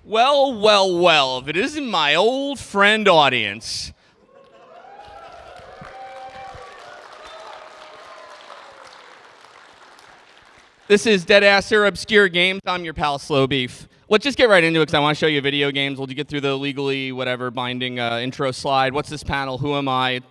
Well, well, well, if it isn't my old friend audience. This is Deadasser Obscure Games. I'm your pal Slowbeef. Let's just get right into it because I want to show you video games. We'll get through the legally whatever binding intro slide. What's this panel? Who am I?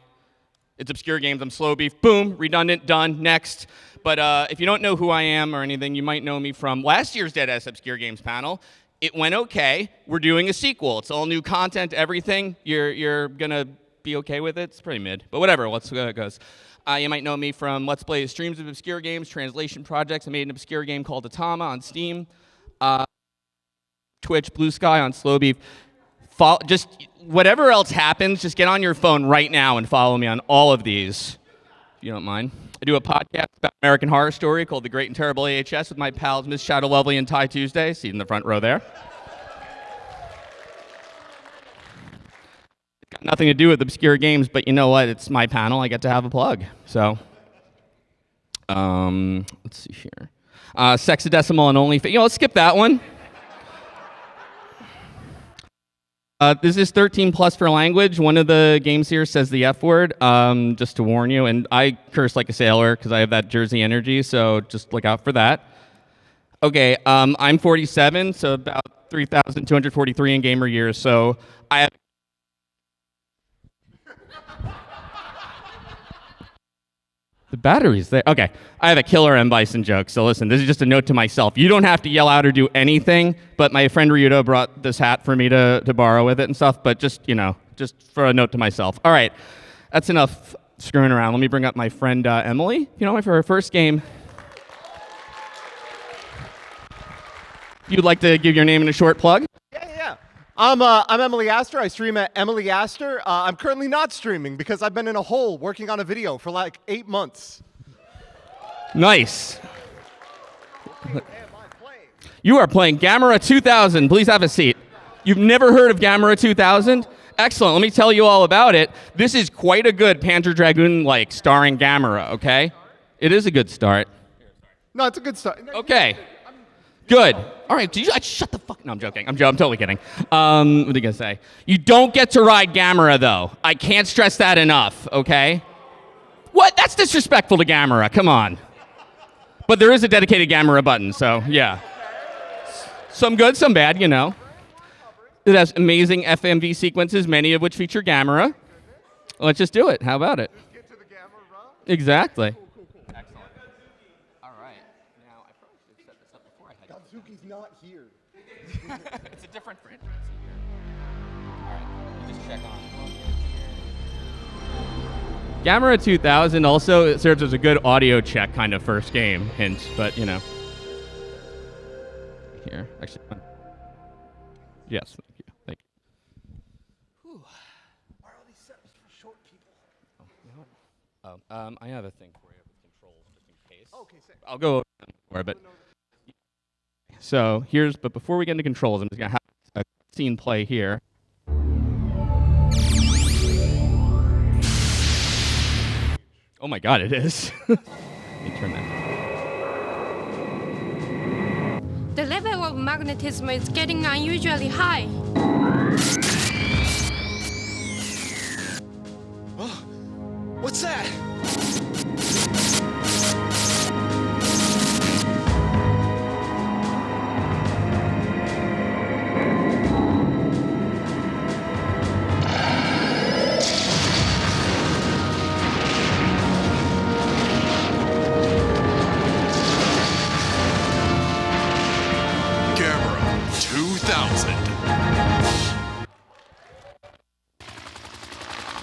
It's Obscure Games. I'm Slowbeef. Boom. Redundant. Done. Next. But if you don't know who I am or anything, you might know me from last year's Deadasser Obscure Games panel. It went okay. We're doing a sequel. It's all new content, everything. You're going to be okay with it? It's pretty mid. But whatever. Let's see how it goes. You might know me from Let's Play streams of obscure games, translation projects. I made an obscure game called Atama on Steam. Twitch, Blue Sky on Slowbeef. Just whatever else happens, just get on your phone right now and follow me on all of these, if you don't mind. I do a podcast about American Horror Story called The Great and Terrible AHS with my pals Miss Shadow Lovely and Ty Tuesday. See in the front row there. Got nothing to do with obscure games, but you know what? It's my panel. I get to have a plug. So, let's see here. Sexadecimal and only. Let's skip that one. This is 13 plus for language. One of the games here says the F word, just to warn you. And I curse like a sailor because I have that Jersey energy, so just look out for that. Okay, I'm 47, so about 3,243 in gamer years. So I have... The battery's there. Okay, I have a killer M. Bison joke, so listen, this is just a note to myself. You don't have to yell out or do anything, but my friend Ryuto brought this hat for me to borrow with it and stuff, but just, just for a note to myself. All right, that's enough screwing around. Let me bring up my friend Emily, for her first game. If you'd like to give your name and a short plug? Yeah. I'm Emily Astor. I stream at Emily Astor. I'm currently not streaming because I've been in a hole working on a video for like 8 months. Nice. You are playing Gamera 2000. Please have a seat. You've never heard of Gamera 2000? Excellent. Let me tell you all about it. This is quite a good Panzer Dragoon-like starring Gamera, okay? It is a good start. No, it's a good start. Okay. Good. All right. Shut the fuck. No, I'm joking. I'm totally kidding. What are you gonna say? You don't get to ride Gamera though. I can't stress that enough. Okay. What? That's disrespectful to Gamera. Come on. But there is a dedicated Gamera button, so yeah. Some good, some bad. It has amazing FMV sequences, many of which feature Gamera. Let's just do it. How about it? Just get to the Gamera. Exactly. Suki's not here. It's a different franchise. All right, just check on. Gamera 2000 also serves as a good audio check kind of first game hint, but Here, actually. Yes, thank you. Whew. Why are all these setups for short people? I have a thing for you with controls just in case. Okay, sick. I'll go over it, but. So but before we get into controls, I'm just gonna have a scene play here. Oh my God, it is. Let me turn that down. The level of magnetism is getting unusually high. Oh, what's that?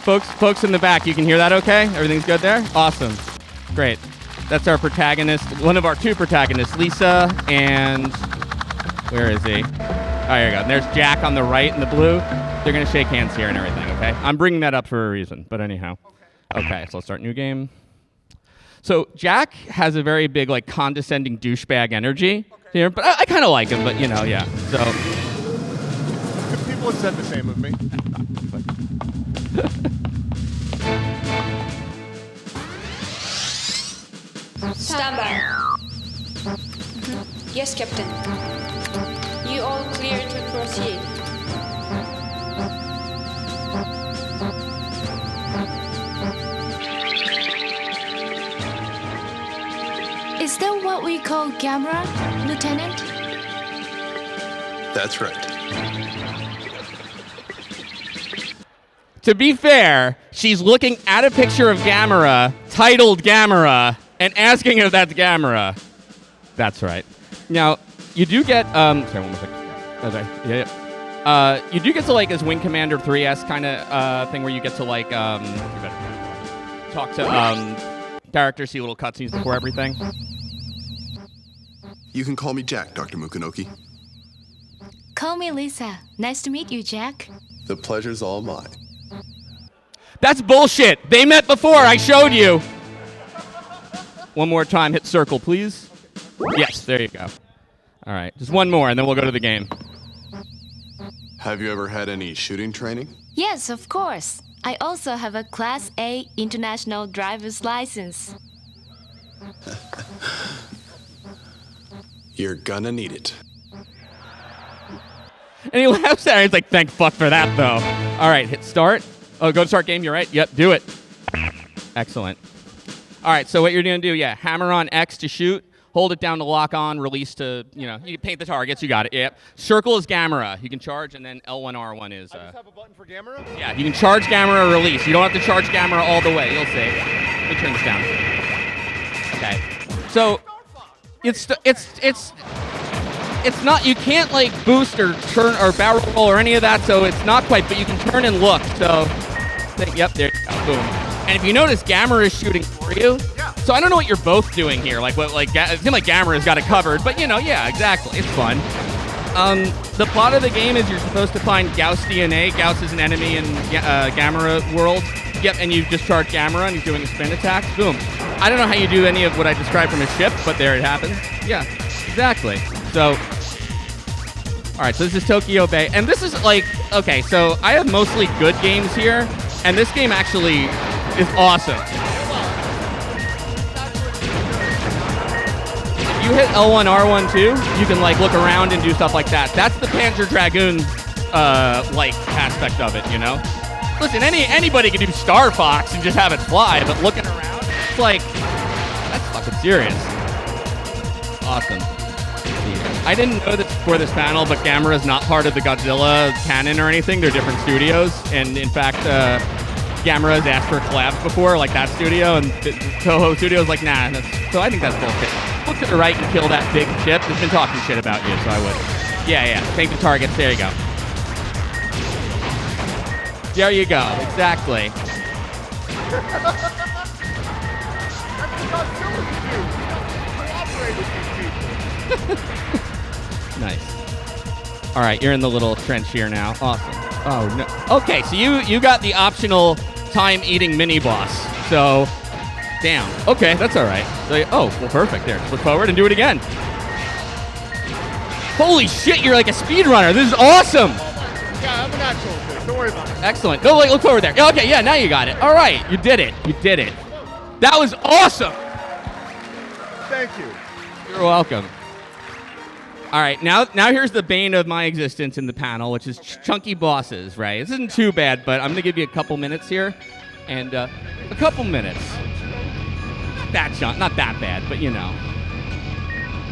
Folks in the back, you can hear that okay? Everything's good there? Awesome. Great. That's our protagonist, one of our two protagonists, Lisa and... Where is he? Oh, here we go. And there's Jack on the right in the blue. They're going to shake hands here and everything, okay? I'm bringing that up for a reason, but anyhow. Okay, so let's start new game. So Jack has a very big, condescending douchebag energy here, but I kind of like him, but, yeah. So... People have said the same of me. Stand by. Yes, Captain. You you all clear to proceed. Is that what we call camera, Lieutenant? That's right. To be fair, she's looking at a picture of Gamera, titled Gamera, and asking if that's Gamera. That's right. Now, you do get, sorry, one more second. Okay, yeah. You do get to, like, this Wing Commander 3S kind of thing where you get to, like, talk to characters, see little cutscenes before everything. You can call me Jack, Dr. Mukanoki. Call me Lisa. Nice to meet you, Jack. The pleasure's all mine. That's bullshit. They met before. I showed you. One more time. Hit circle, please. Yes, there you go. All right, just one more, and then we'll go to the game. Have you ever had any shooting training? Yes, of course. I also have a Class A international driver's license. You're gonna need it. And he laughs at her. He's like, thank fuck for that, though. All right, hit start. Oh, go to start game. You're right. Yep, do it. Excellent. All right, so what you're going to do, yeah, hammer on X to shoot. Hold it down to lock on. Release to, you know, you paint the targets. You got it. Yep. Circle is Gamera. You can charge, and then L1, R1 is... I just have a button for Gamera? Yeah, you can charge Gamera or release. You don't have to charge Gamera all the way. You'll see. Let me turn this down. Okay. So, it's not, you can't like boost or turn or barrel roll or any of that, so it's not quite, but you can turn and look. So, yep, there you go, boom. And if you notice, Gamera is shooting for you. Yeah. So I don't know what you're both doing here. Like what, like it seems like Gamera's got it covered, but you know, yeah, exactly, it's fun. The plot of the game is you're supposed to find Gauss DNA. Gauss is an enemy in Gamera world. Yep, and you discharge Gamera, and he's doing a spin attack. Boom. I don't know how you do any of what I described from his ship, but there it happens. Yeah, exactly. So, all right, so this is Tokyo Bay. And this is like, okay, so I have mostly good games here, and this game actually is awesome. If you hit L1, R1 too, you can like look around and do stuff like that. That's the Panzer Dragoon like aspect of it, you know? Listen, anybody can do Star Fox and just have it fly, but looking around, it's like, that's fucking serious. Awesome. I didn't know this before this panel, but Gamera is not part of the Godzilla canon or anything. They're different studios, and in fact, Gamera has asked for collabs before, like that studio, and the Toho Studio's like, nah. So I think that's bullshit. Look to the right and kill that big chip. It's been talking shit about you, so I would. Yeah, take the targets. There you go. There you go. Exactly. Nice. All right, you're in the little trench here now. Awesome. Oh no. Okay, so you got the optional time-eating mini boss. So, down. Okay, that's all right. So, oh, well, perfect. There, look forward and do it again. Holy shit, you're like a speedrunner. This is awesome. Yeah, I'm an actual kid. Don't worry about it. Excellent. No, look forward there. Okay, yeah, now you got it. All right, you did it. You did it. That was awesome. Thank you. You're welcome. All right, now here's the bane of my existence in the panel, which is chunky bosses, right? This isn't too bad, but I'm going to give you a couple minutes here. And a couple minutes. Not that bad, but you know.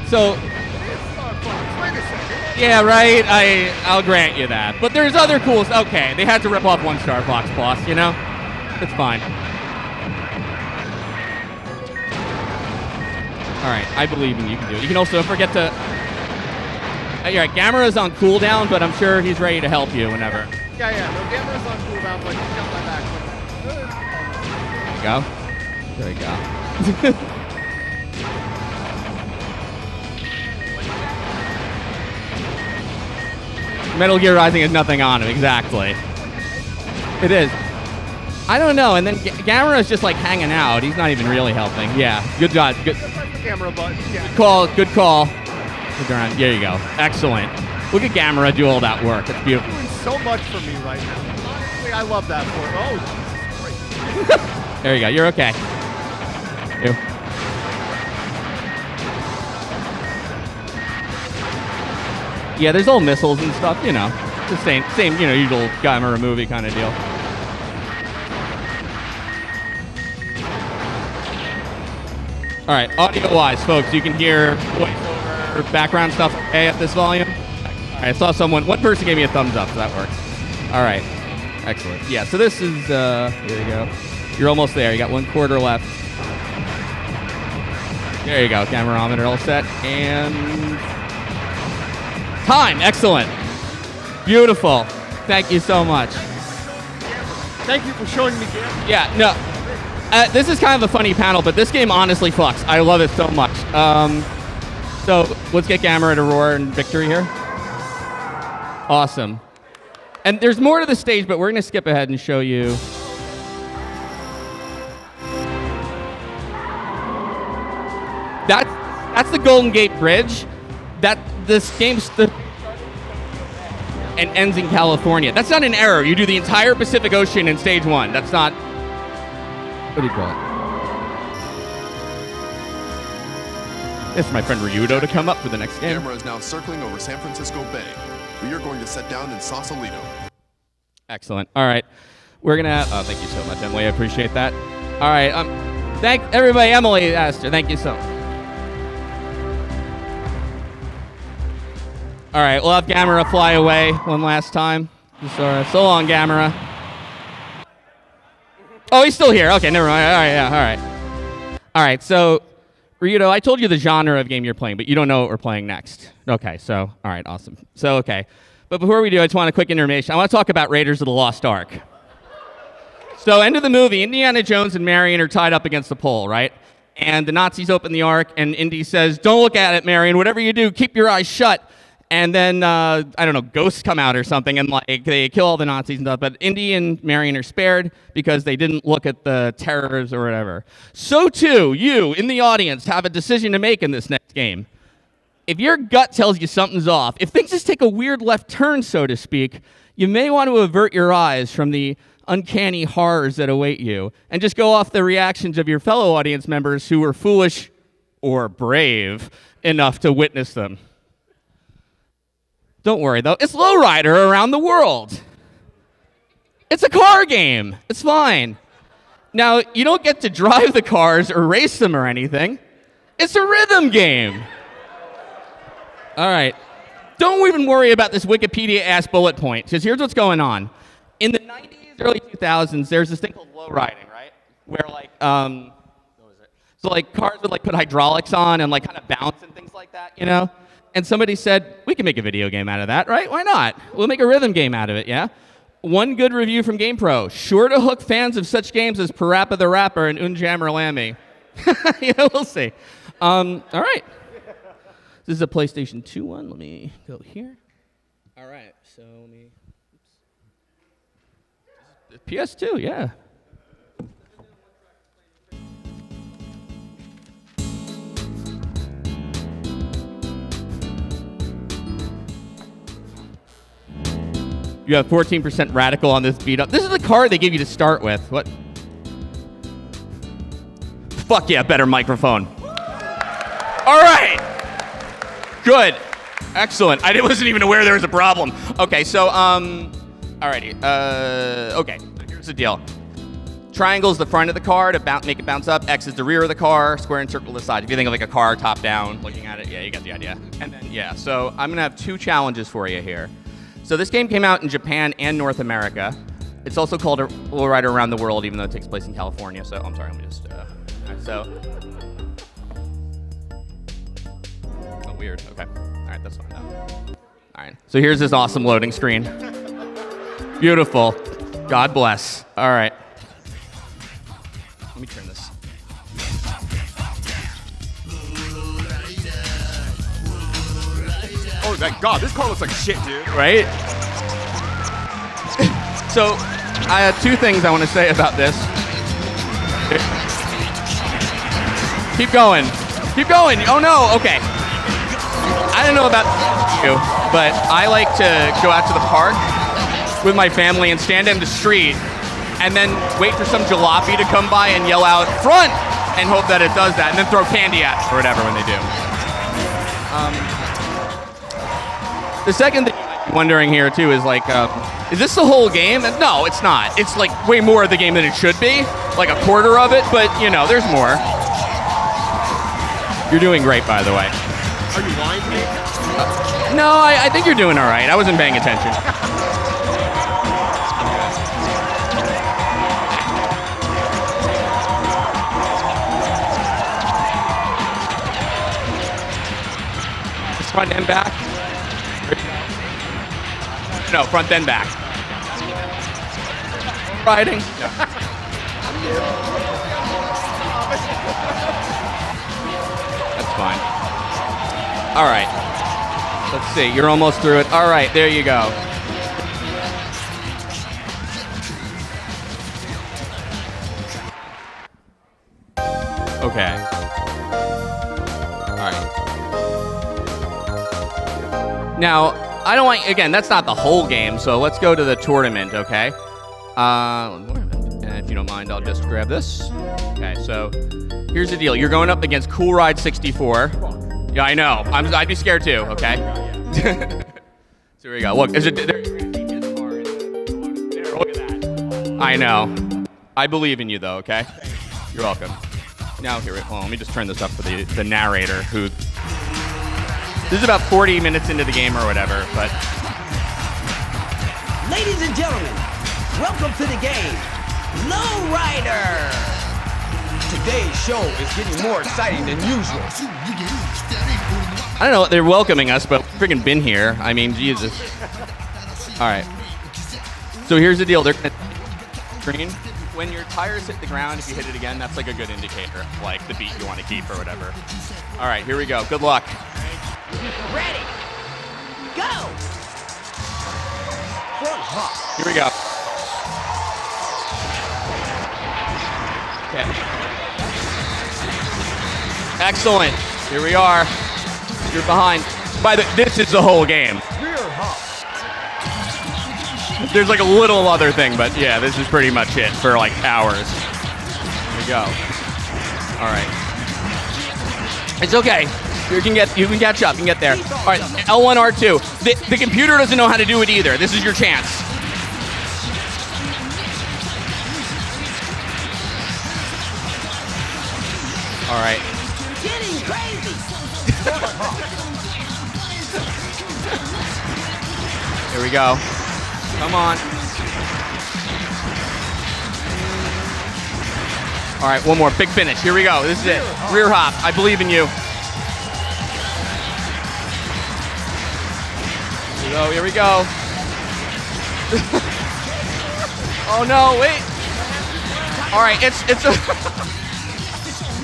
So, Wait a second. yeah, right, I'll grant you that. But there's other cool, okay, they had to rip off one Star Fox boss, you know? It's fine. All right, I believe in you. You can do it. You can also forget to... You're right, Gamera's on cooldown, but I'm sure he's ready to help you whenever. Yeah. No, Gamera's on cooldown, but he's got my back. There you go. Metal Gear Rising has nothing on him, exactly. It is. I don't know, and then Gamera's just like hanging out. He's not even really helping. Yeah, good job. Good. Gamera button. Yeah. Good call. Look around. There you go. Excellent. Look at Gamera do all that work. It's beautiful. Doing so much for me right now. Honestly, I love that for it. Oh, Jesus Christ. There you go. You're okay. You. Yeah, there's all missiles and stuff, you know. The same, you know, usual camera movie kind of deal. All right, audio-wise, folks, you can hear voiceover, background stuff okay at this volume? All right, I saw one person gave me a thumbs up, so that works. All right, excellent. Yeah, so this is, here we go. You're almost there, you got 1/4 left. There you go, camerameter all set, and time, excellent. Beautiful, thank you so much. Thank you for showing me Geppy. Yeah, no. This is kind of a funny panel, but this game honestly fucks. I love it so much. So let's get Gamera to roar and victory here. Awesome. And there's more to the stage, but we're going to skip ahead and show you. That's the Golden Gate Bridge. This game's and ends in California. That's not an error. You do the entire Pacific Ocean in stage 1. That's not. What do you call it? This is my friend Ryudo to come up for the next game. Camera is now circling over San Francisco Bay. We are going to set down in Sausalito. Excellent. All right. We're going to... Oh, thank you so much, Emily. I appreciate that. All right. Thank everybody. Emily Astor, thank you so much. All right. We'll have Gamera fly away one last time. So long, Gamera. Oh, he's still here. Okay, never mind. All right, yeah, all right. All right, so, Ryudo, I told you the genre of game you're playing, but you don't know what we're playing next. Okay, so, all right, awesome. So, okay. But before we do, I just want a quick information. I want to talk about Raiders of the Lost Ark. So, end of the movie, Indiana Jones and Marion are tied up against the pole, right? And the Nazis open the Ark, and Indy says, "Don't look at it, Marion. Whatever you do, keep your eyes shut." And then, I don't know, ghosts come out or something, and like they kill all the Nazis and stuff. But Indy and Marion are spared because they didn't look at the terrors or whatever. So too, you in the audience have a decision to make in this next game. If your gut tells you something's off, if things just take a weird left turn, so to speak, you may want to avert your eyes from the uncanny horrors that await you and just go off the reactions of your fellow audience members who were foolish or brave enough to witness them. Don't worry, though. It's Lowrider around the world. It's a car game. It's fine. Now, you don't get to drive the cars or race them or anything. It's a rhythm game. All right. Don't even worry about this Wikipedia-ass bullet point, because here's what's going on. In the 90s, early 2000s, there's this thing called lowriding, right? Where, like, what was it? So, like, cars would, like, put hydraulics on and, like, kind of bounce and things like that, you know? And somebody said, we can make a video game out of that, right? Why not? We'll make a rhythm game out of it, yeah? One good review from GamePro. Sure to hook fans of such games as Parappa the Rapper and Unjammer Lammy. Yeah, we'll see. All right. This is a PlayStation 2 one. Let me go here. All right, so let me... Oops. PS2, yeah. You have 14% radical on this beat up. This is the card they give you to start with. What? Fuck yeah, better microphone. All right. Good. Excellent. I wasn't even aware there was a problem. Okay, so, alrighty. Okay, here's the deal. Triangle is the front of the car to make it bounce up. X is the rear of the car. Square and circle the side. If you think of like a car top down, looking at it, yeah, you got the idea. And then, yeah, so I'm gonna have 2 challenges for you here. So this game came out in Japan and North America. It's also called Lowrider Around the World, even though it takes place in California. So, I'm sorry, let me just, right, so. Oh, weird, okay. All right, that's fine now. All right, so here's this awesome loading screen. Beautiful, God bless. All right. Let me turn this. Oh, thank God, this car looks like shit, dude. Right? So, I have 2 things I want to say about this. Keep going. Keep going. Oh, no. Okay. I don't know about you, but I like to go out to the park with my family and stand in the street and then wait for some jalopy to come by and yell out, "Front!" and hope that it does that, and then throw candy at it or whatever when they do. The second thing I'm wondering here too is like, is this the whole game? And no, it's not. It's like way more of the game than it should be, like a quarter of it. But you know, there's more. You're doing great, by the way. Are you lying to me? No, I think you're doing all right. I wasn't paying attention. Front and back? No, front then back. Riding? No. That's fine. All right. Let's see. You're almost through it. All right, there you go. Okay. All right. Now, I don't want, again, that's not the whole game, so let's go to the tournament, okay? And if you don't mind, I'll just grab this. Okay, so here's the deal. You're going up against Cool Ride 64. Yeah, I know. I'd be scared too, okay? So here we go. Look, is it, there, look at that. I know. I believe in you, though, okay? You're welcome. Now, here, well, let me just turn this up for the narrator, who... This is about 40 minutes into the game or whatever, but... Ladies and gentlemen, welcome to the game, Low Rider! Today's show is getting more exciting than usual. I don't know, they're welcoming us, but we've freaking been here. I mean, Jesus. All right. So here's the deal. They're gonna green. When your tires hit the ground, if you hit it again, that's like a good indicator, like the beat you want to keep or whatever. All right, here we go. Good luck. Ready, go! Front hop. Here we go. Okay. Excellent. Here we are. You're behind. This is the whole game. Rear hop. There's like a little other thing, but yeah, this is pretty much it for like hours. Here we go. All right. It's okay. You can catch up. You can get there. All right, L1, R2. The computer doesn't know how to do it either. This is your chance. All right. Getting crazy. Here we go. Come on. All right, one more. Big finish. Here we go. This is it. Rear hop. I believe in you. Here we go. Oh no, wait. All right, it's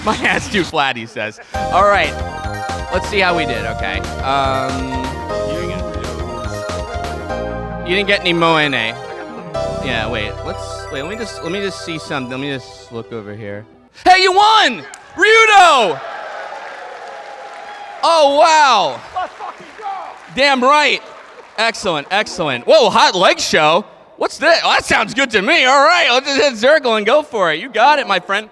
my hand's too flat, he says. All right, let's see how we did, okay. You didn't get any Moene. Yeah, wait, let me just see something. Let me just look over here. Hey, you won! Ryudo! Oh, wow. Let's fucking go! Damn right. Excellent, excellent. Whoa, hot leg show. What's that? Oh, that sounds good to me. All right, let's just hit circle and go for it. You got it, my friend.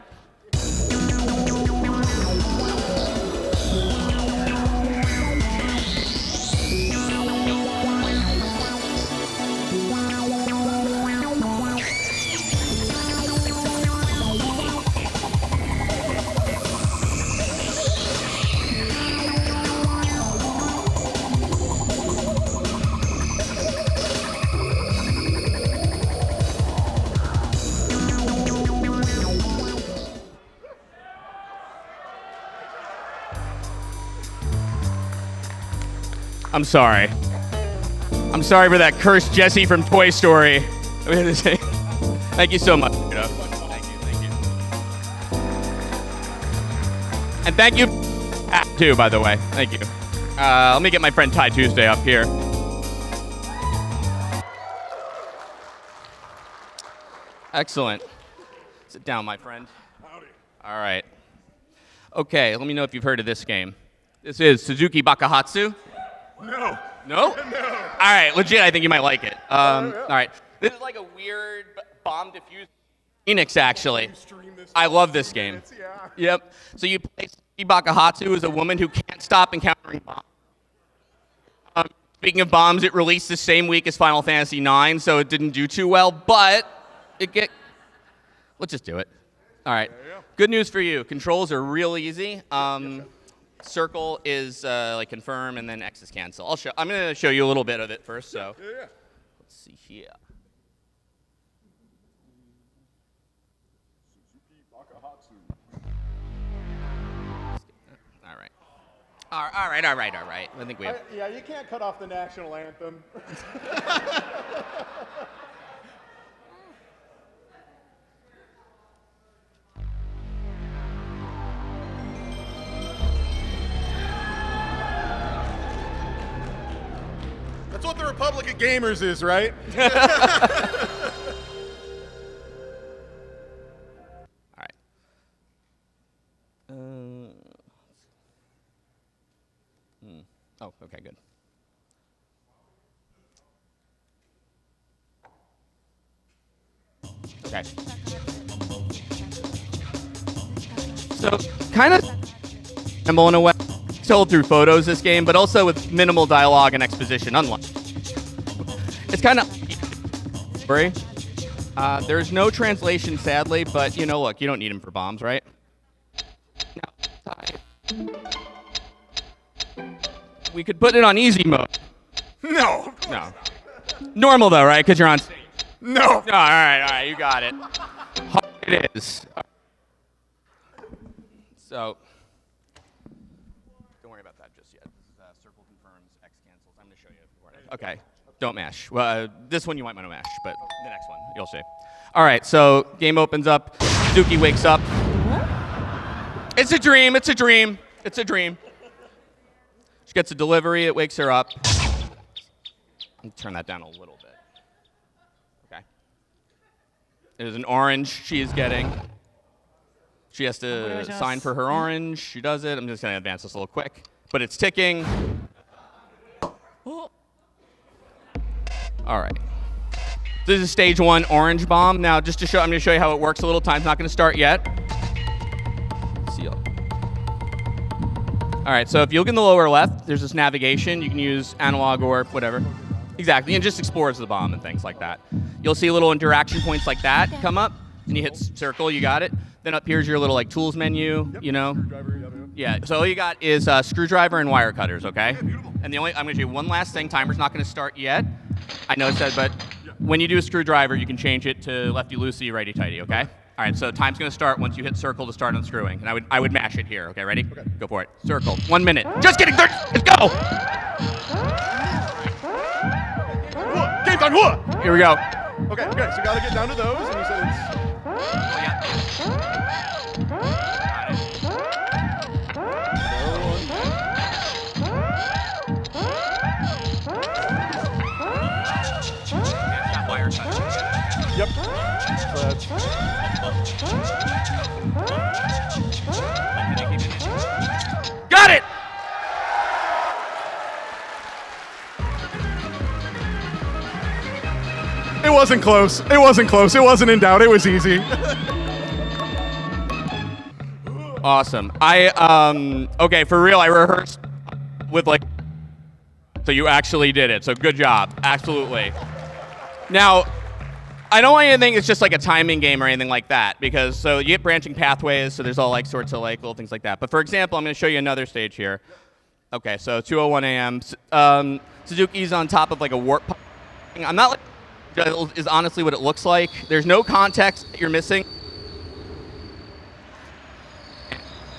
I'm sorry. I'm sorry for that cursed Jesse from Toy Story. Thank you so much. Thank you. And thank you, too, by the way. Thank you. Let me get my friend Ty Tuesday up here. Excellent. Sit down, my friend. Howdy. All right. Okay, let me know if you've heard of this game. This is Suzuki Bakahatsu. No. No? No. All right, legit, I think you might like it. All right. This is like a weird bomb diffuser. Phoenix, actually. I love this game. Yeah. Yep. So you play Suzuki Bakahatsu as a woman who can't stop encountering bombs. Speaking of bombs, it released the same week as Final Fantasy IX, so it didn't do too well, but let's just do it. All right. Good news for you. Controls are real easy. Circle is like confirm, and then X is cancel. I'm going to show you a little bit of it first. So let's see here. All right. I think we have. Yeah, you can't cut off the national anthem. That's what the Republic of Gamers is, right? All right. Oh, okay, good. Okay. So, kind of resemble in a way, told through photos this game, but also with minimal dialogue and exposition, unlike. It's kind of story. There's no translation, sadly, but look, you don't need them for bombs, right? No. We could put it on easy mode. No. No. Normal though, right? Because you're on stage. No. All right, you got it. Hard it is. So, don't worry about that just yet. Circle confirms, X cancels. I'm going to show you. Okay. Don't mash. Well, this one you might want to mash, but the next one, you'll see. All right, so game opens up. Suzuki wakes up. It's a dream. She gets a delivery. It wakes her up. Let me turn that down a little bit. Okay. There's an orange she is getting. She has to sign for her orange. She does it. I'm just going to advance this a little quick. But it's ticking. All right. This is stage 1 orange bomb. Now, just to show, I'm going to show you how it works a little. Time's not going to start yet. Seal. All right, so if you look in the lower left, there's this navigation. You can use analog or whatever. Exactly, and just explores the bomb and things like that. You'll see little interaction points like that come up, and you hit circle, you got it. Then up here's your little like tools menu, Screwdriver, Yeah, so all you got is screwdriver and wire cutters, okay? And I'm going to do one last thing. Timer's not going to start yet. I know it said, but when you do a screwdriver, you can change it to lefty-loosey, righty-tighty, okay? All right, so time's going to start once you hit circle to start unscrewing. And I would mash it here, okay? Ready? Okay. Go for it. Circle. 1 minute. Just kidding. Let's go! Game time, Here we go. Okay, so you gotta get down to those, and you said it's... Yep. Got it! It wasn't close. It wasn't in doubt. It was easy. Awesome. Okay, for real, I rehearsed with so you actually did it. So good job. Absolutely. Now, I don't want you to think it's just like a timing game or anything like that, because so you get branching pathways, so there's all sorts of little things like that. But for example, I'm going to show you another stage here. Okay, so 2:01 a.m. Suzuki's on top of a warp pipe. I'm not is honestly what it looks like. There's no context that you're missing.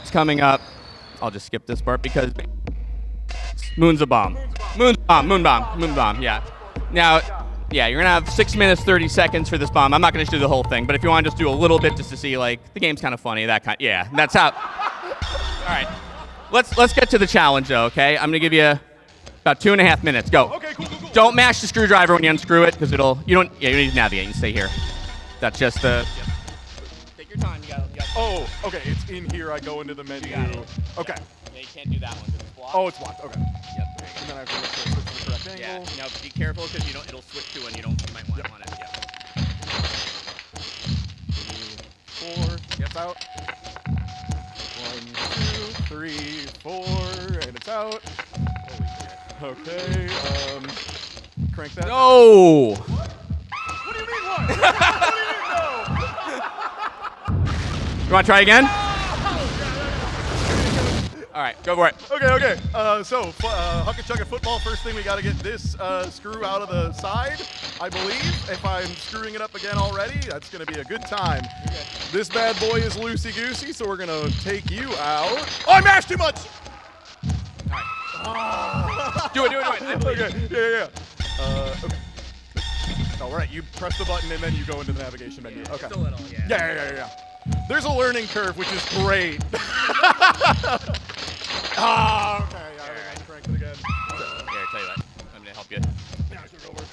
It's coming up. I'll just skip this part because moon's a bomb. Moon bomb. Yeah. Now, yeah, you're gonna have 6 minutes 30 seconds for this bomb. I'm not gonna do the whole thing, but if you want to just do a little bit just to see the game's kind of funny, yeah, that's how. All right, let's get to the challenge though. Okay, I'm gonna give you about 2.5 minutes. Go. Okay, cool. Don't mash the screwdriver when you unscrew it, because you don't need to navigate. You stay here. That's just the. Take your time. You got Oh, okay. It's in here. I go into the menu. Okay. Yeah, you can't do that one. It's blocked. Oh, it's blocked. Okay. Yep. There you And go. then I have to look for the correct Yeah. angle. Now be careful because it'll switch to one you might want it. Yeah. 4. Gets out. 1, 2, 3, 4, and it's out. Okay. Crank that. No! What do you mean what? What do you mean no? You want to try again? All right, go for it. Okay. So, Huck and Chugga football, first thing we got to get this screw out of the side, I believe. If I'm screwing it up again already, that's going to be a good time. This bad boy is loosey-goosey, so we're going to take you out. Oh, I mashed too much! Do it. I believe Okay, yeah. Okay. All right, you press the button and then you go into the navigation menu. Okay. Just a little, yeah. Yeah. There's a learning curve, which is great. Okay. Yeah, I crank it again. Here, I tell you what. I'm going to help you. Yeah, it should go work.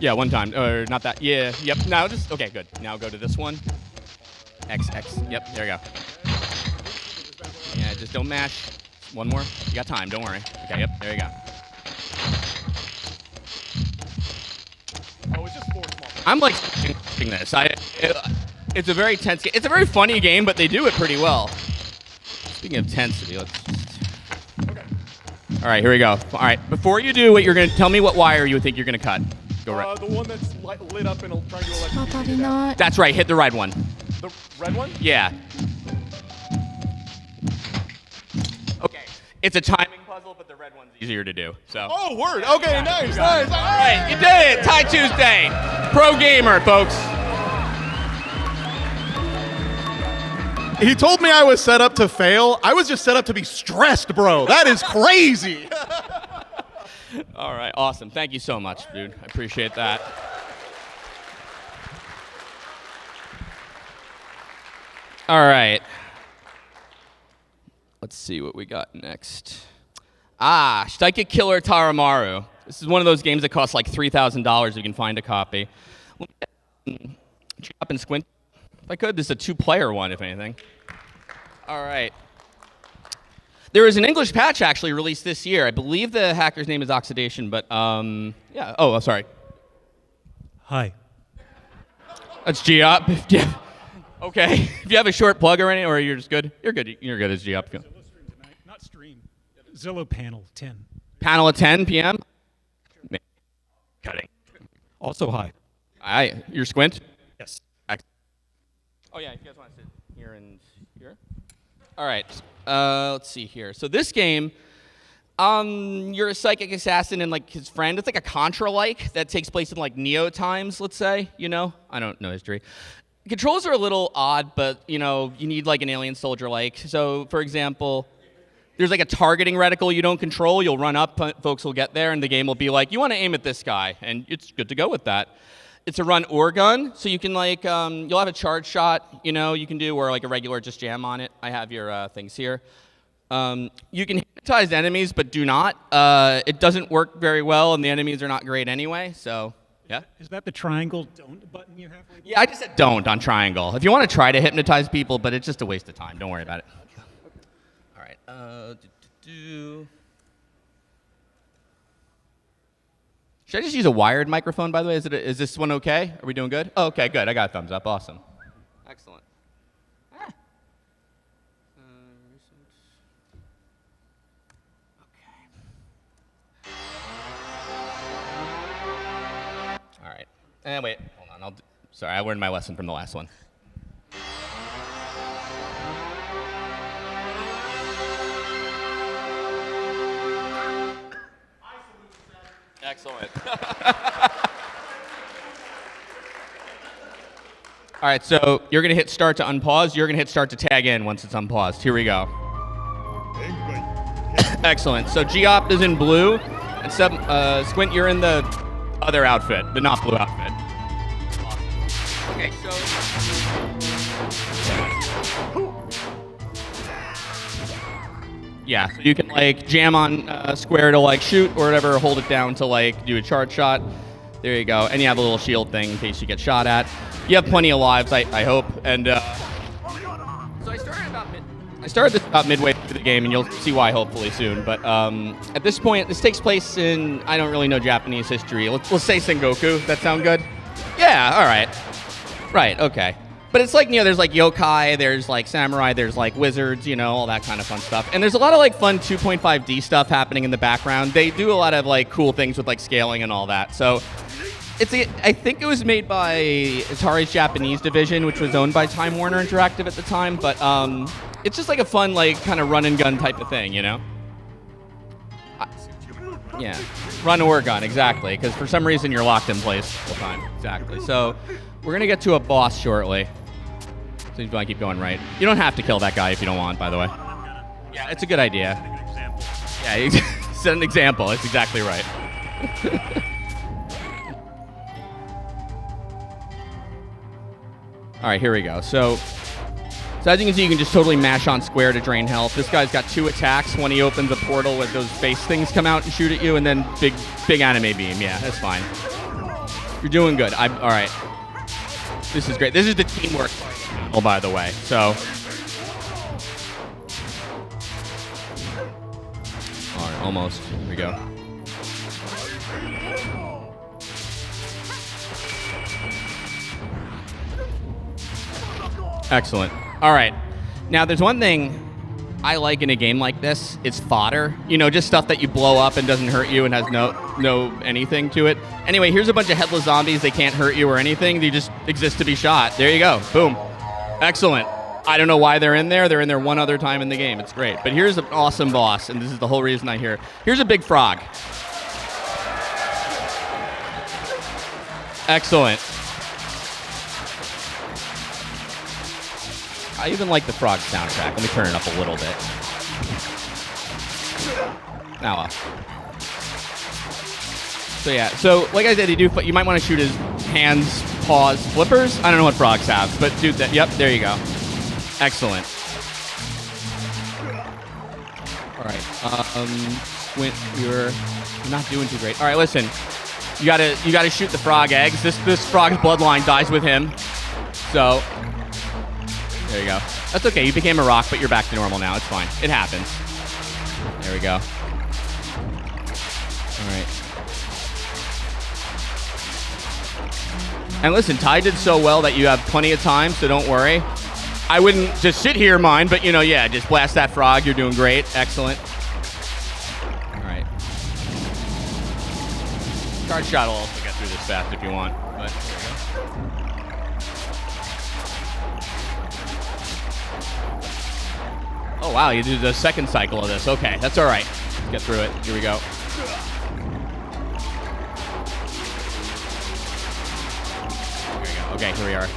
Yeah, one time. Or not that. Yeah, yep. Now just, okay, good. Now go to this one. X. Yep, there we go. Yeah, just don't mash. One more. You got time, don't worry. Okay, yep, there you go. Oh, it's just 4 small. I'm like this. It's a very tense game. It's a very funny game, but they do it pretty well. Speaking of tensity, let's just... Okay. All right, here we go. All right, before you do it, you're going to tell me what wire you think you're going to cut. Go right. The one that's lit up and trying to electrocute. Probably not. That's right, hit the red one. The red one? Yeah. Okay, it's a timing puzzle, but the red one's easier to do. So. Oh, word. Okay, nice. All right, you did it. Tie Tuesday. Pro gamer, folks. He told me I was set up to fail. I was just set up to be stressed, bro. That is crazy. All right, awesome. Thank you so much, dude. I appreciate that. All right. Let's see what we got next. Strike Killer Taramaru. This is one of those games that costs like $3,000 if you can find a copy. Drop and squint. If I could, this is a 2-player one, if anything. All right. There was an English patch actually released this year. I believe the hacker's name is Oxidation, but yeah. Oh, I'm sorry. Hi. That's Geop. Okay. If you have a short plug or anything, or you're just good, you're good. You're good as Geop. Zillow stream tonight. Not stream. Zillow panel 10. Panel at 10 p.m. Cutting. Also hi. Aye. You're Squint. Yes. Oh yeah. If you guys want to sit here and here. All right. Let's see here. So this game, you're a psychic assassin and like his friend. It's like a Contra-like that takes place in like Neo times, let's say. You know, I don't know history. Controls are a little odd, but you know, you need like an alien soldier-like. So, for example, there's like a targeting reticle you don't control. You'll run up, folks will get there, and the game will be like, you want to aim at this guy, and it's good to go with that. It's a run or gun, so you can like, you'll have a charge shot, you know, you can do, or like a regular just jam on it. I have your things here. You can hypnotize enemies, but do not. It doesn't work very well, and the enemies are not great anyway, so, yeah. Is that the triangle don't button you have? Like Yeah, I just said don't on triangle. If you want to try to hypnotize people, but it's just a waste of time. Don't worry about it. All right. Should I just use a wired microphone, by the way? Is this one okay? Are we doing good? Oh, okay, good. I got a thumbs up. Awesome. Excellent. Okay. All right. And wait, hold on. Sorry, I learned my lesson from the last one. Excellent. All right, so you're going to hit start to unpause. You're going to hit start to tag in once it's unpaused. Here we go. Excellent. So Geop is in blue, and Squint, you're in the other outfit, the not blue outfit. Awesome. Okay, so... Yeah, so you can like jam on square to like shoot or whatever, hold it down to like do a charge shot. There you go. And you have a little shield thing in case you get shot at. You have plenty of lives, I hope. And so I started this about midway through the game, and you'll see why hopefully soon. But at this point, this takes place in, I don't really know Japanese history. Let's say Sengoku. That sound good? Yeah, all right. Right, okay. But it's like, there's like yokai, there's like samurai, there's like wizards, all that kind of fun stuff. And there's a lot of like fun 2.5D stuff happening in the background. They do a lot of like cool things with like scaling and all that. So I think it was made by Atari's Japanese division, which was owned by Time Warner Interactive at the time. But it's just like a fun like kind of run and gun type of thing, Yeah. Run or gun, exactly. Because for some reason you're locked in place the whole time. Exactly. So we're going to get to a boss shortly. So you want to keep going right. You don't have to kill that guy if you don't want, by the way. Yeah, it's a good idea. Yeah, set an example. That's exactly right. All right, here we go. So as you can see, you can just totally mash on square to drain health. This guy's got 2 attacks. When he opens a portal with those face things come out and shoot at you, and then big anime beam. Yeah, that's fine. You're doing good. All right. This is great. This is the teamwork. Oh, by the way. So. All right, almost. Here we go. Excellent. All right. Now, there's one thing I like in a game like this. It's fodder. Just stuff that you blow up and doesn't hurt you and has no anything to it. Anyway, here's a bunch of headless zombies. They can't hurt you or anything. They just exist to be shot. There you go. Boom. Excellent. I don't know why they're in there. They're in there one other time in the game. It's great. But here's an awesome boss, and this is the whole reason I'm here. Here's a big frog. Excellent. I even like the frog soundtrack. Let me turn it up a little bit. Now off. So yeah, like I said, you might want to shoot his hands, paws, flippers. I don't know what frogs have, but do that. Yep, there you go. Excellent. All right. Squint, you're not doing too great. All right, listen. You gotta shoot the frog eggs. This frog's bloodline dies with him. So. There you go. That's okay. You became a rock, but you're back to normal now. It's fine. It happens. There we go. All right. And listen, Ty did so well that you have plenty of time, so don't worry. I wouldn't just sit here, mind, but just blast that frog. You're doing great. Excellent. All right. Charge shot will also get through this fast if you want, but here we go. Oh, wow, you do the second cycle of this. Okay, that's all right. Let's get through it. Here we go. Okay, here we are.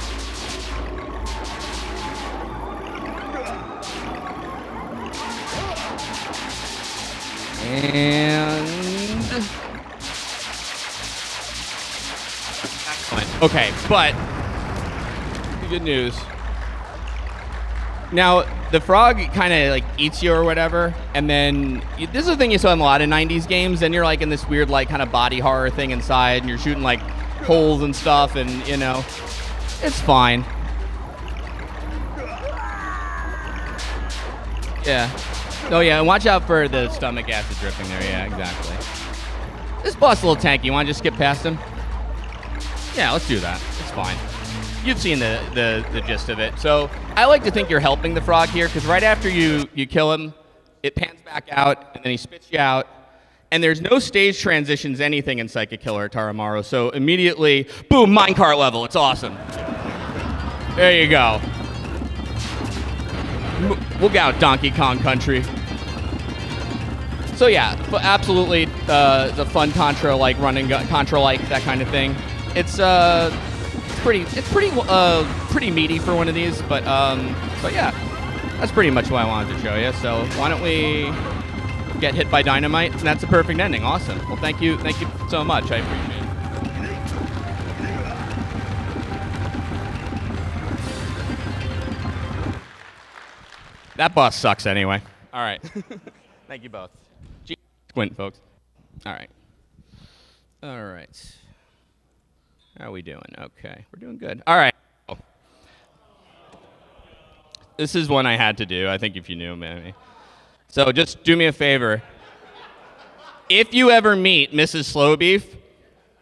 And... excellent. Okay, but... good news. Now, the frog kind of like eats you or whatever, and then this is the thing you saw in a lot of 90s games, then you're like in this weird like kind of body horror thing inside, and you're shooting like holes and stuff, and it's fine. Yeah. Oh yeah, and watch out for the stomach acid dripping there. Yeah, exactly. This boss is a little tanky. You want to just skip past him? Yeah, let's do that. It's fine. You've seen the gist of it. So I like to think you're helping the frog here, because right after you kill him, it pans back out, and then he spits you out. And there's no stage transitions, anything in Psychic Killer or Taramaru. So immediately, boom, minecart level. It's awesome. There you go. Look out, Donkey Kong Country. So yeah, absolutely the fun Contra, like running Contra, like that kind of thing. It's pretty meaty for one of these, but yeah, that's pretty much what I wanted to show you. So why don't we get hit by dynamite? And that's a perfect ending. Awesome. Well, thank you so much. I appreciate it. That boss sucks anyway. All right. Thank you both. Squint, folks. All right. All right. How are we doing? Okay. We're doing good. All right. This is one I had to do. I think if you knew, maybe. So just do me a favor. If you ever meet Mrs. Slowbeef,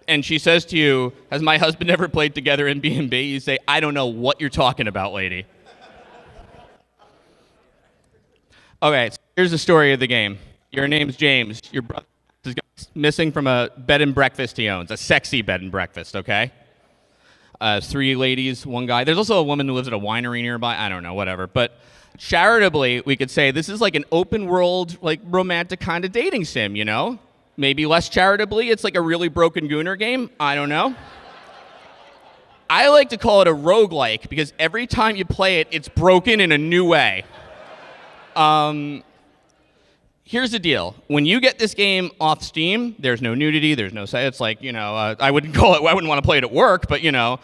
and she says to you, "Has my husband ever played together in B&B?" You say, "I don't know what you're talking about, lady." Okay, so here's the story of the game. Your name's James. Your brother is missing from a bed and breakfast he owns, a sexy bed and breakfast, okay? 3 ladies, 1 guy. There's also a woman who lives at a winery nearby. I don't know, whatever. But charitably, we could say this is like an open world, like romantic kind of dating sim, you know? Maybe less charitably, it's like a really broken Gooner game. I don't know. I like to call it a roguelike because every time you play it, it's broken in a new way. Here's the deal. When you get this game off Steam, there's no nudity, there's no say. It's like, you know, I wouldn't want to play it at work, but you know.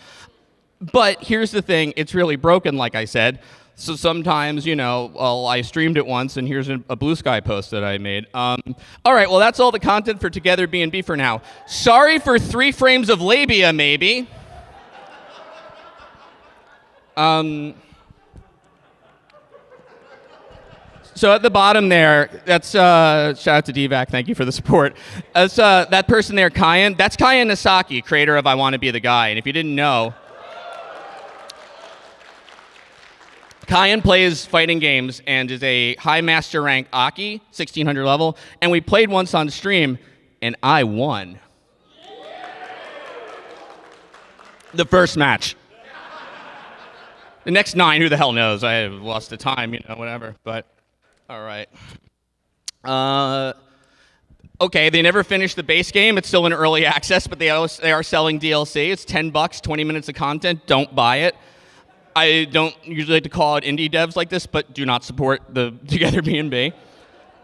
But here's the thing, it's really broken, like I said. So sometimes, you know, well, I streamed it once, and here's a Blue Sky post that I made. All right, well, that's all the content for Together B&B for now. Sorry for 3 frames of labia, maybe. So at the bottom there, that's, shout out to DVAC, thank you for the support. That's, that person there, Kyan, that's Kyan Nasaki, creator of I Want to Be the Guy. And if you didn't know, Kyan plays fighting games and is a high master rank Aki, 1600 level. And we played once on stream, and I won. The first match. The next 9, who the hell knows? I lost the time, you know, whatever, but... All right. Okay, they never finished the base game. It's still in early access, but they are selling DLC. It's $10, 20 minutes of content. Don't buy it. I don't usually like to call it indie devs like this, but do not support the Together B&B.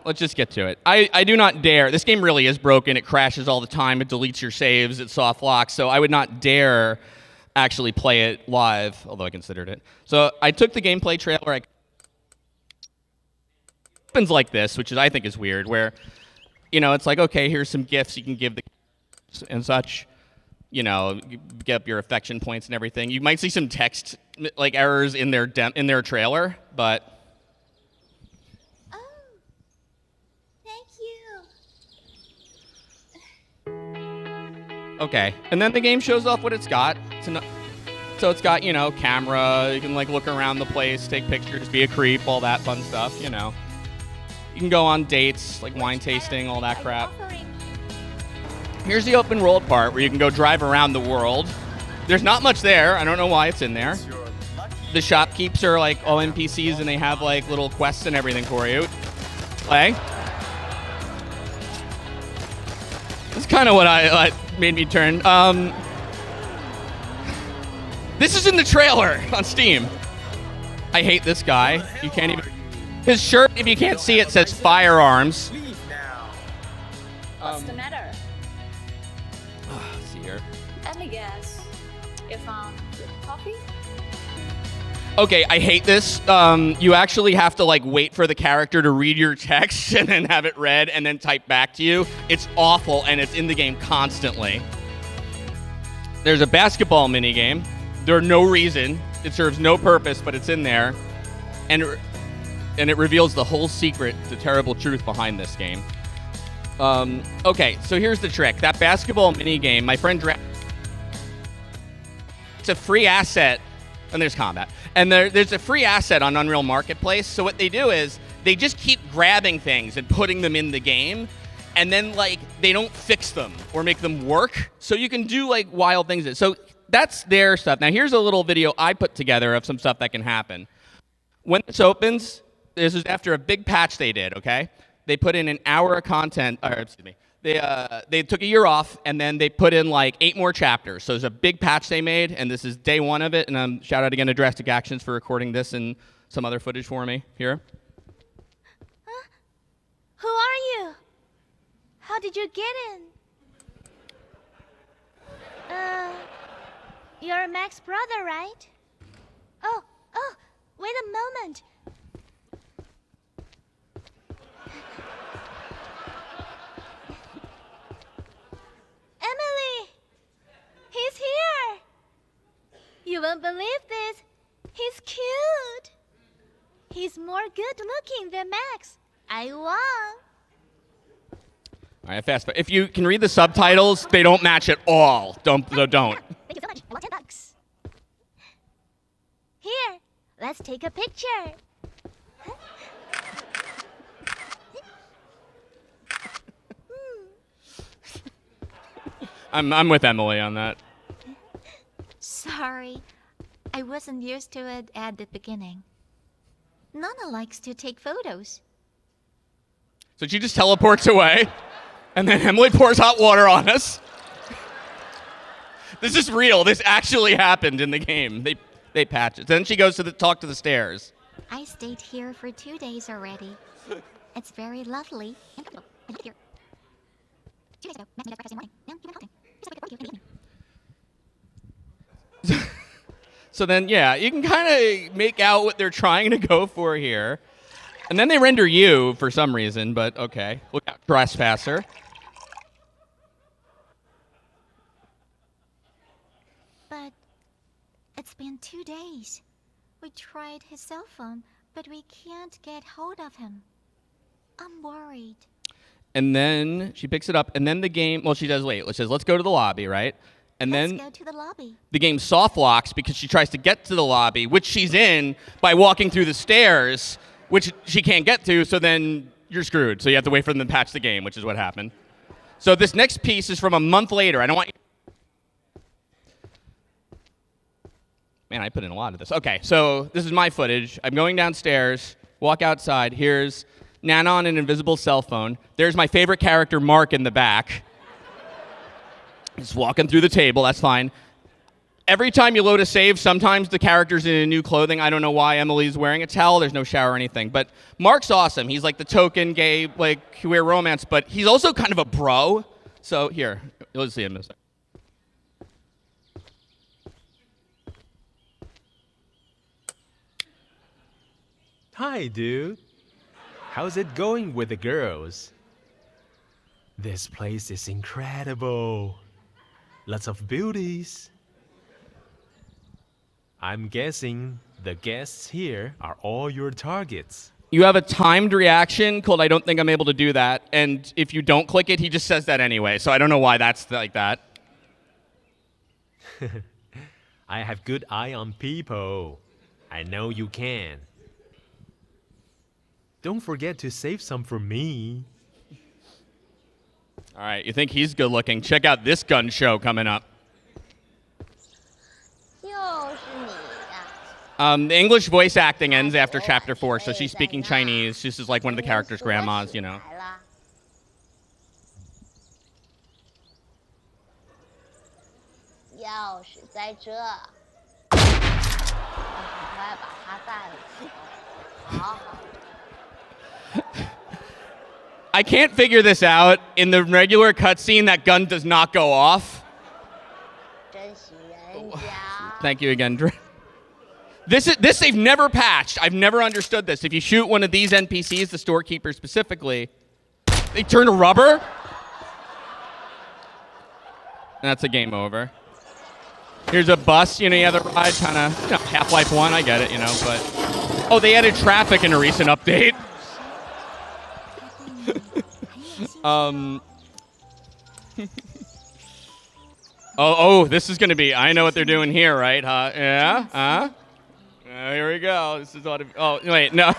Let's just get to it. I do not dare. This game really is broken. It crashes all the time. It deletes your saves. It soft locks. So I would not dare actually play it live, although I considered it. So I took the gameplay trailer. Happens like this, which is I think is weird, where, you know, it's like, okay, here's some gifts you can give the and such, you know, get up your affection points and everything. You might see some text like errors in their trailer, but Oh, thank you. okay. And then the game shows off what it's got. So it's got, you know, camera. You can like look around the place, take pictures, be a creep, all that fun stuff, you know. You can go on dates, like wine tasting, all that crap. Here's the open world part where you can go drive around the world. There's not much there. I don't know why it's in there. The shopkeepers are like all NPCs and they have like little quests and everything for you. Play. This is kind of what made me turn. This is in the trailer on Steam. I hate this guy. You can't even... His shirt, if you can't see it, says firearms. What's the matter? Let's see here. Let me guess. You found coffee? Okay, I hate this. You actually have to like wait for the character to read your text and then have it read and then type back to you. It's awful, and it's in the game constantly. There's a basketball minigame. There's no reason. It serves no purpose, but it's in there. And it reveals the whole secret, the terrible truth behind this game. Okay, so here's the trick. That basketball minigame, my friend it's a free asset, and there's combat. And there's a free asset on Unreal Marketplace. So what they do is they just keep grabbing things and putting them in the game, and then like they don't fix them or make them work. So you can do like wild things. So that's their stuff. Now here's a little video I put together of some stuff that can happen. When this opens, this is after a big patch they did, okay? They put in an hour of content, or excuse me, they took a year off, and then they put in like 8 more chapters. So there's a big patch they made, and this is day 1 of it, and shout out again to Drastic Actions for recording this and some other footage for me here. Huh? Who are you? How did you get in? You're Mac's brother, right? Oh, wait a moment. Emily! He's here! You won't believe this. He's cute. He's more good looking than Max. I won. All right, fast. If you can read the subtitles, they don't match at all. Don't. Thank you so much. I want $10. Here, let's take a picture. I'm with Emily on that. Sorry, I wasn't used to it at the beginning. Nana likes to take photos. So she just teleports away, and then Emily pours hot water on us. This is real. This actually happened in the game. They patch it. Then she goes to talk to the stairs. I stayed here for 2 days already. It's very lovely and comfortable. I live here. 2 days ago, Matt made us breakfast in the morning. Now you've been helping. Just like a barbecue in the evening. So then, yeah, you can kind of make out what they're trying to go for here. And then they render you for some reason, but okay. Look out, trespasser. But it's been 2 days. We tried his cell phone, but we can't get hold of him. I'm worried. And then she picks it up, and then the game, well, she does, wait, it says, let's go to the lobby, right? And Let's then go to the lobby. the game soft locks because she tries to get to the lobby, which she's in by walking through the stairs, which she can't get to, so then you're screwed. So you have to wait for them to patch the game, which is what happened. So this next piece is from a month later. I don't want you... Man, I put in a lot of this. Okay, so this is my footage. I'm going downstairs, walk outside. Here's Nana on an invisible cell phone. There's my favorite character, Mark, in the back. Just walking through the table, that's fine. Every time you load a save, sometimes the character's in new clothing. I don't know why Emily's wearing a towel. There's no shower or anything. But Mark's awesome. He's like the token gay, like, queer romance, but he's also kind of a bro. So here, let's see him in a second. Hi, dude. How's it going with the girls? This place is incredible. Lots of beauties. I'm guessing the guests here are all your targets. You have a timed reaction called I don't think I'm able to do that. And if you don't click it, he just says that anyway. So I don't know why that's like that. I have good eye on people. I know you can. Don't forget to save some for me. All right, you think he's good looking? Check out this gun show coming up. The English voice acting ends after chapter 4, so she's speaking Chinese. This is like one of the characters' grandmas, you know. I can't figure this out. In the regular cutscene, that gun does not go off. Thank you again, Dre. This they've never patched. I've never understood this. If you shoot one of these NPCs, the storekeeper specifically, they turn to rubber. That's a game over. Here's a bus, you know, you have the ride, kind of, you know, Half-Life 1, I get it, you know, but... Oh, they added traffic in a recent update. Oh, this is going to be, I know what they're doing here, right? Yeah? Huh? Here we go. This is oh, wait, no.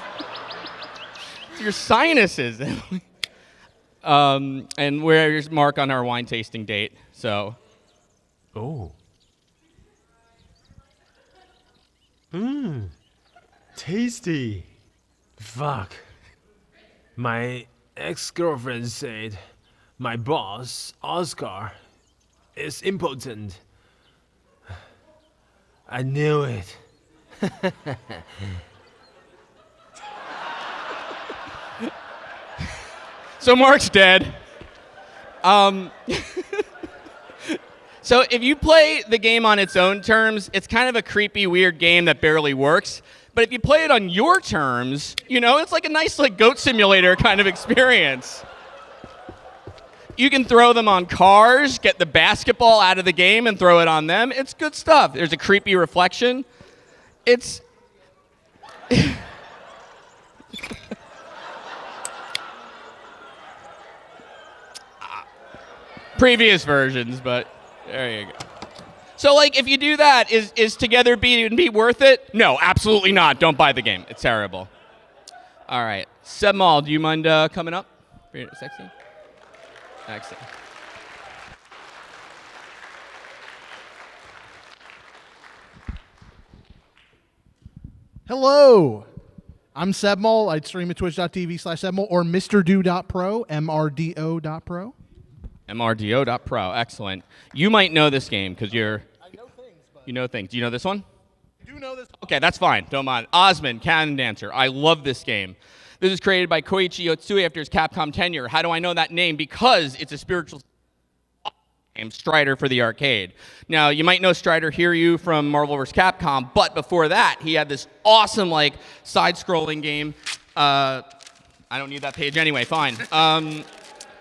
It's your sinuses. And where's Mark on our wine tasting date? So. Oh. Tasty. Fuck. My ex-girlfriend said my boss, Oscar, is impotent. I knew it. So Mark's dead. So if you play the game on its own terms, it's kind of a creepy, weird game that barely works. But if you play it on your terms, you know, it's like a nice like goat simulator kind of experience. You can throw them on cars, get the basketball out of the game and throw it on them. It's good stuff. There's a creepy reflection. It's Previous versions, but there you go. So, like, if you do that, is Together be worth it? No, absolutely not. Don't buy the game. It's terrible. All right. Seb Mall, do you mind coming up? Sexy? Excellent. Hello. I'm Sebmol. I stream at twitch.tv/Sebmol or MrDo.pro, MRDO.pro. MRDO.pro. Excellent. You might know this game because you're... I know things, but... You know things. Do you know this one? I do know this. Okay, that's fine. Don't mind. Osmond, Cannon Dancer. I love this game. This is created by Koichi Yotsui after his Capcom tenure. How do I know that name? Because it's a spiritual game, Strider for the arcade. Now, you might know Strider Hiryu from Marvel vs. Capcom, but before that, he had this awesome, like, side-scrolling game. I don't need that page anyway. Fine.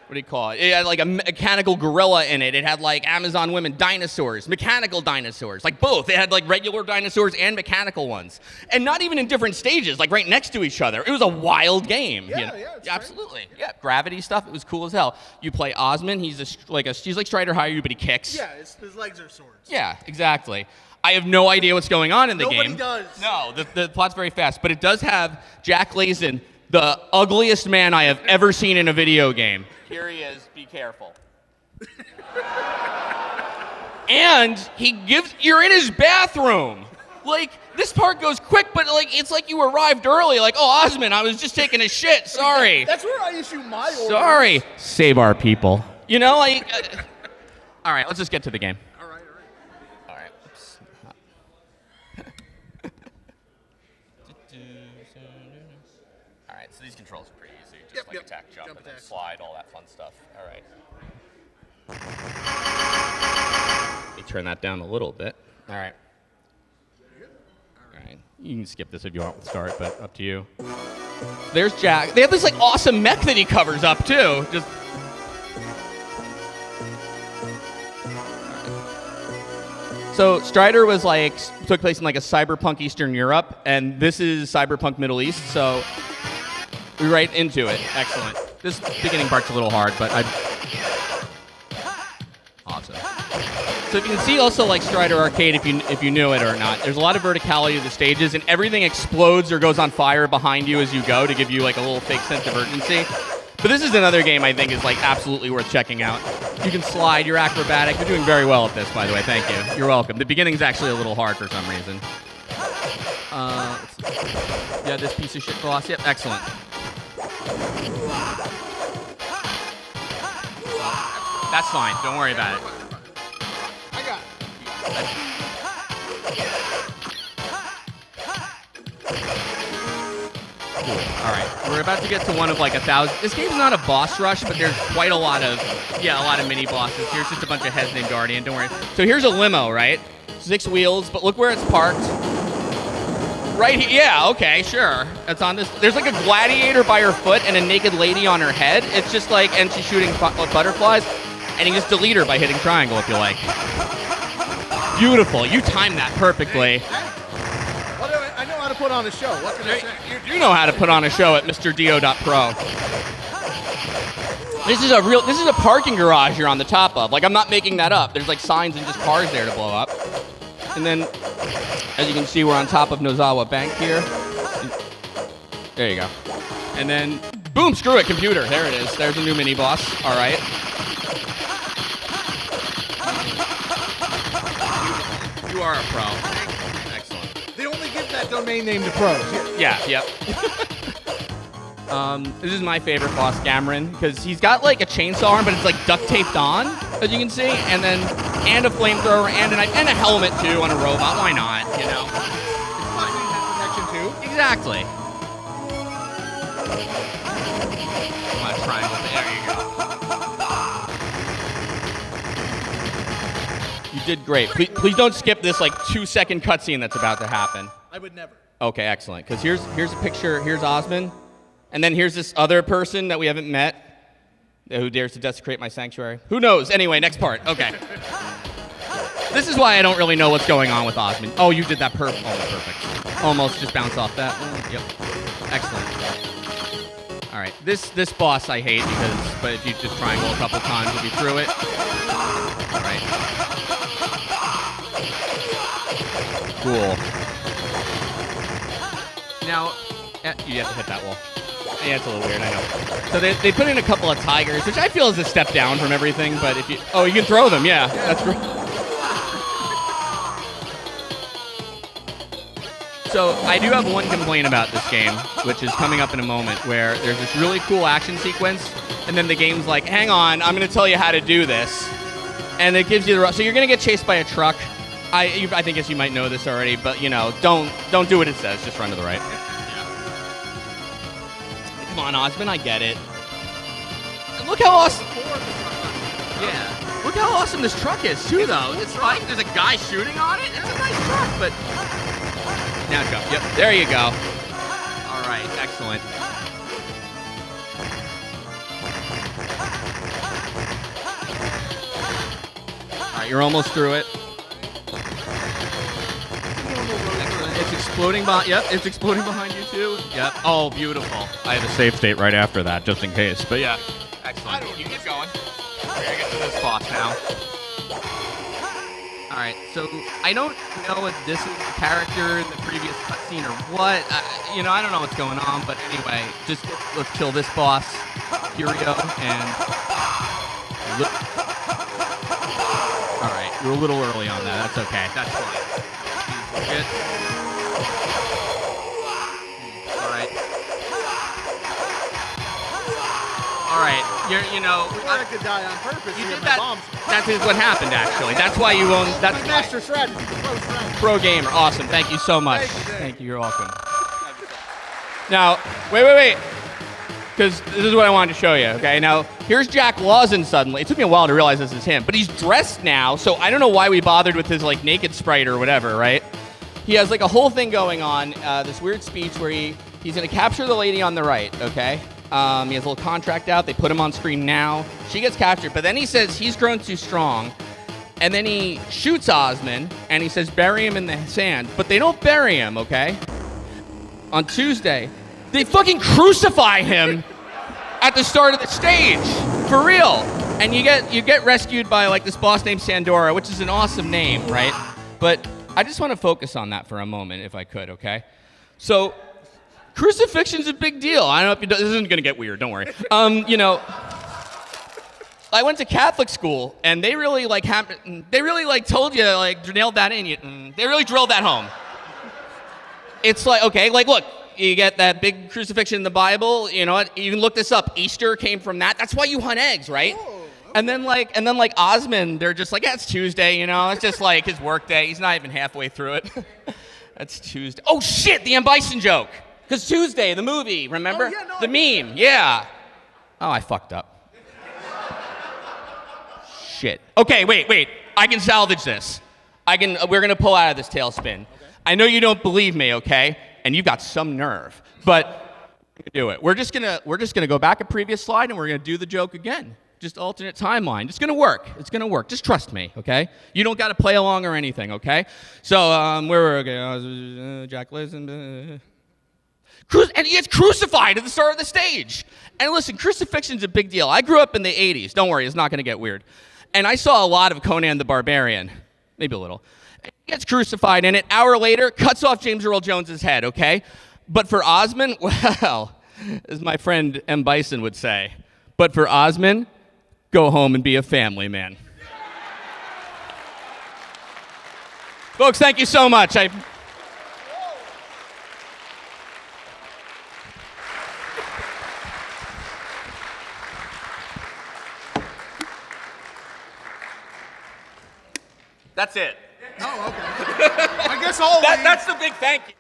What do you call it? It had like a mechanical gorilla in it. It had like Amazon women dinosaurs, mechanical dinosaurs, like both. It had like regular dinosaurs and mechanical ones. And not even in different stages, like right next to each other. It was a wild game. Yeah, you know? yeah, it's absolutely. Yeah, gravity stuff. It was cool as hell. You play Osmond. He's like Strider Hiryu, but he kicks. Yeah, his legs are swords. Yeah, exactly. I have no idea what's going on in the game. Nobody does. No, the plot's very fast, but it does have Jack Lazen, the ugliest man I have ever seen in a video game. Here he is. Be careful. And you're in his bathroom. Like, this part goes quick, but like it's like you arrived early. Like, oh, Osmond, I was just taking a shit. Sorry. That's where I issue my orders. Sorry. Save our people. You know, like... all right, let's just get to the game. All right. Oops. All right, so these controls are pretty easy. Just attack, jump, and then slide, all that fun stuff. All right. Let me turn that down a little bit. All right. All right. You can skip this if you want to start, but up to you. There's Jack. They have this like awesome mech that he covers up too. Just. So Strider was like took place in like a cyberpunk Eastern Europe, and this is cyberpunk Middle East. So we're right into it. Excellent. This beginning part's a little hard, but awesome. So if you can see also like Strider Arcade, if you knew it or not, there's a lot of verticality to the stages, and everything explodes or goes on fire behind you as you go to give you like a little fake sense of urgency. But this is another game I think is like absolutely worth checking out. You can slide, you're acrobatic. You're doing very well at this, by the way. Thank you. You're welcome. The beginning's actually a little hard for some reason. Yeah, this piece of shit boss. Yep, excellent. That's fine. Don't worry about it. I got it. Cool. All right, we're about to get to one of like 1,000. This game's not a boss rush, but there's quite a lot of mini bosses. Here's just a bunch of heads named Guardian. Don't worry. So here's a limo, right? 6 wheels, but look where it's parked. Right here. Yeah. Okay. Sure. It's on this. There's like a gladiator by her foot and a naked lady on her head. It's just like, and she's shooting butterflies, and you just delete her by hitting triangle if you like. Beautiful. You timed that perfectly. I know how to put on a show. What can I say? You know how to put on a show at MrDo.pro. This is a parking garage you're on the top of. Like, I'm not making that up. There's like signs and just cars there to blow up. And then, as you can see, we're on top of Nozawa Bank here. There you go. And then, boom, screw it, computer. There it is. There's a new mini boss. All right. You are a pro. Excellent. They only give that domain name to pros. Yeah, yep. This is my favorite boss, Cameron, because he's got like a chainsaw arm, but it's like duct taped on, as you can see, and a flamethrower, and a knife, and a helmet too on a robot. Why not? You know. It's fine. You have protection too. Exactly. Come on, triangle. There you go. You did great. Please don't skip this like 2-second cutscene that's about to happen. I would never. Okay, excellent. Because here's a picture. Here's Osmond. And then here's this other person that we haven't met who dares to desecrate my sanctuary. Who knows? Anyway, next part. Okay. This is why I don't really know what's going on with Osmond. Oh, you did that perfect. Almost just bounced off that. Yep. Excellent. All right, this boss I hate but if you just triangle a couple times, you'll be through it. All right. Cool. Now, you have to hit that wall. Yeah, it's a little weird, I know. So they put in a couple of tigers, which I feel is a step down from everything, but if you... Oh, you can throw them, yeah. That's great. So I do have one complaint about this game, which is coming up in a moment, where there's this really cool action sequence, and then the game's like, hang on, I'm going to tell you how to do this. And it gives you the... So you're going to get chased by a truck. I think you might know this already, but, you know, don't do what it says. Just run to the right. Come on, Osmond, I get it. Look how awesome... Yeah. Look how awesome this truck is, too, though. It's like there's a guy shooting on it. It's a nice truck, but... Now jump. Yep, there you go. All right, excellent. All right, you're almost through it. It's exploding behind. Yep, it's exploding behind you too. Yep. Oh, beautiful. I have a save state right after that, just in case. But yeah, excellent. You keep going. We're gonna get to this boss now. All right. So I don't know if this is the character in the previous cutscene or what. I don't know what's going on. But anyway, just let's kill this boss. Here we go. And look. All right, we're a little early on that. That's okay. That's fine. Good. All right, I could die on purpose. You did that. That is what happened, actually. That's why you own. That's my master strategy. Pro gamer. Awesome. Thank you so much. Thank you. You're welcome. Now, wait. Because this is what I wanted to show you, okay? Now, here's Jack Lawson suddenly. It took me a while to realize this is him. But he's dressed now, so I don't know why we bothered with his, naked sprite or whatever, right? He has, a whole thing going on, this weird speech where he's going to capture the lady on the right, okay? He has a little contract out. They put him on screen now. She gets captured. But then he says he's grown too strong. And then he shoots Osmond, and he says bury him in the sand. But they don't bury him, okay? On Tuesday, they fucking crucify him at the start of the stage. For real. And you get rescued by, this boss named Sandora, which is an awesome name, right? But I just want to focus on that for a moment, if I could, okay? So... Crucifixion's a big deal. I don't know if this isn't going to get weird. Don't worry. I went to Catholic school, and they really told you, nailed that in. They really drilled that home. It's okay, look, you get that big crucifixion in the Bible. You know what? You can look this up. Easter came from that. That's why you hunt eggs, right? Oh, okay. And then Osmond, they're just it's Tuesday. It's just his work day. He's not even halfway through it. That's Tuesday. Oh shit, the M. Bison joke. Because Tuesday, the movie, remember? Oh, yeah, no, the meme, yeah. Oh, I fucked up. Shit. Okay, wait. I can salvage this. We're gonna pull out of this tailspin. Okay. I know you don't believe me, okay? And you've got some nerve, but do it. We're just gonna go back a previous slide and we're gonna do the joke again. Just alternate timeline. It's gonna work. Just trust me, okay? You don't gotta play along or anything, okay? So, where were we? Okay, Jack Listen. And he gets crucified at the start of the stage. And listen, crucifixion's a big deal. I grew up in the 80s. Don't worry, it's not going to get weird. And I saw a lot of Conan the Barbarian. Maybe a little. He gets crucified, and an hour later, cuts off James Earl Jones's head, okay? But for Osmond, well, as my friend M. Bison would say, but for Osmond, go home and be a family man. Folks, thank you so much. That's it. Oh, okay. I guess all that's the big thank you.